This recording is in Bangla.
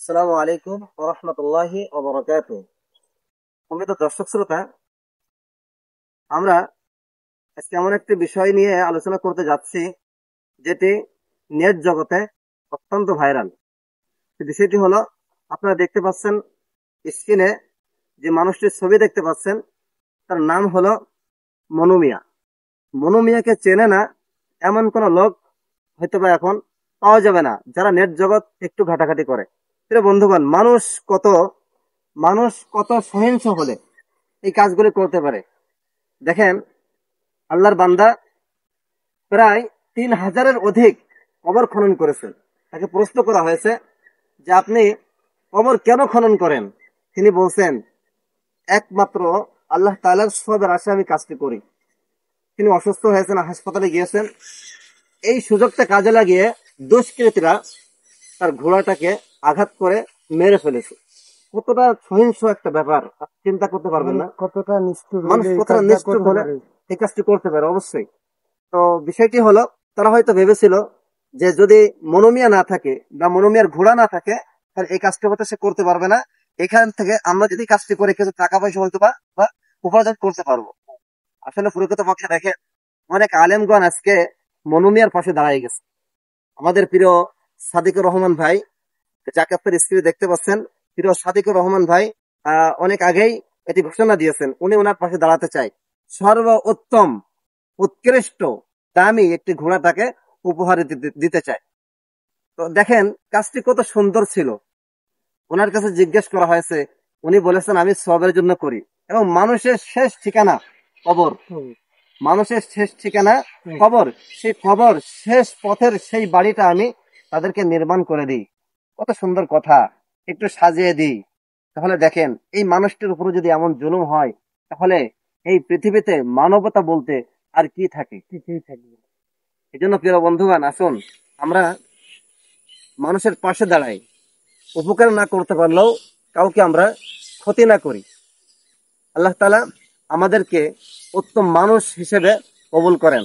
আসসালামু আলাইকুম ওয়া রাহমাতুল্লাহি ওয়া বারাকাতুহু। সম্মানিত দর্শক শ্রোতা, আমরা আজকে এমন একটি বিষয় নিয়ে আলোচনা করতে যাচ্ছি যেটি নেট জগতে অত্যন্ত ভাইরাল। বিষয়টি হলো, আপনারা দেখতে পাচ্ছেন স্ক্রিনে যে মানুষটির ছবি দেখতে পাচ্ছেন, তার নাম হলো মনু মিয়া। মনু মিয়াকে চেনে না এমন কোন লোক হয়তোবা এখন পাওয়া যাবে না যারা নেট জগৎ একটু ঘাটাঘাটি করে। প্রিয় বন্ধুগণ, মানুষ কত সহিংস হলে এই কাজগুলি করতে পারে। দেখেন, আল্লাহর বান্দা প্রায় 3,000-এর অধিক কবর খনন করেছেন। তাকে প্রশ্ন করা হয়েছে যে আপনি কবর কেন খনন করেন? তিনি বলছেন, একমাত্র আল্লাহ তাআলার সওয়াবের আশায় আমি কাজটি করি। তিনি অসুস্থ হয়েছেন, হাসপাতালে গিয়েছেন। এই সুযোগটা কাজে লাগিয়ে দুষ্কৃতীরা তার ঘোড়াটাকে আঘাত করে মেরে ফেলেছে। কতটা সহিংস একটা ব্যাপার, চিন্তা করতে পারবেন না। কতটা নিষ্ঠুর মানুষ হলে এই কতটা কাজটা নিষ্ঠুর করতে হলে পারে। এই কাজটি করতে পারে। অবশ্যই। তো বিষয়টি হলো, তারা হয়তো ভেবেছিল যে যদি মনোমিয়া না থাকে বা মনোমিয়ার ঘোড়া না থাকে, তাহলে এই কাজটি হয়তো সে করতে পারবে না। এখান থেকে আমরা যদি কাজটি করে কিছু টাকা পয়সা হয়তো বা উপার্জন করতে পারবো। আসলে প্রকৃত পক্ষে দেখে অনেক আলেমগণ আজকে মনোমিয়ার পাশে দাঁড়ায় গেছে। আমাদের প্রিয় সাদিকুর রহমান ভাই, যাকে আপনার স্ক্রিনে দেখতে পাচ্ছেন, প্রিয় সাদিকুর রহমান ভাই অনেক আগেই এটি ঘোষণা দিয়েছেন, উনি ওনার পাশে দাঁড়াতে চাই। সর্বোত্তম, উৎকৃষ্ট, দামি একটি ঘোড়া তাকে উপহার দিতে চায়। তো দেখেন, কাজটি কত সুন্দর ছিল। ওনার কাছে জিজ্ঞেস করা হয়েছে, উনি বলেছেন আমি সবের জন্য করি। এবং মানুষের শেষ ঠিকানা কবর, মানুষের শেষ ঠিকানা কবর, সেই কবর শেষ পথের সেই বাড়িটা আমি তাদেরকে নির্মাণ করে দিই। কত সুন্দর কথা, একটু সাজিয়ে দিই। তাহলে দেখেন, এই মানুষটির উপরে যদি এমন জুলুম হয়, তাহলে এই পৃথিবীতে মানবতা বলতে আর কি থাকে? কিছুই থাকবে না। এই জন্য প্রিয় বন্ধুগণ, আসুন আমরা মানুষের পাশে দাঁড়াই। উপকার না করতে পারলেও কাউকে আমরা ক্ষতি না করি। আল্লাহ তাআলা আমাদেরকে উত্তম মানুষ হিসেবে কবুল করেন।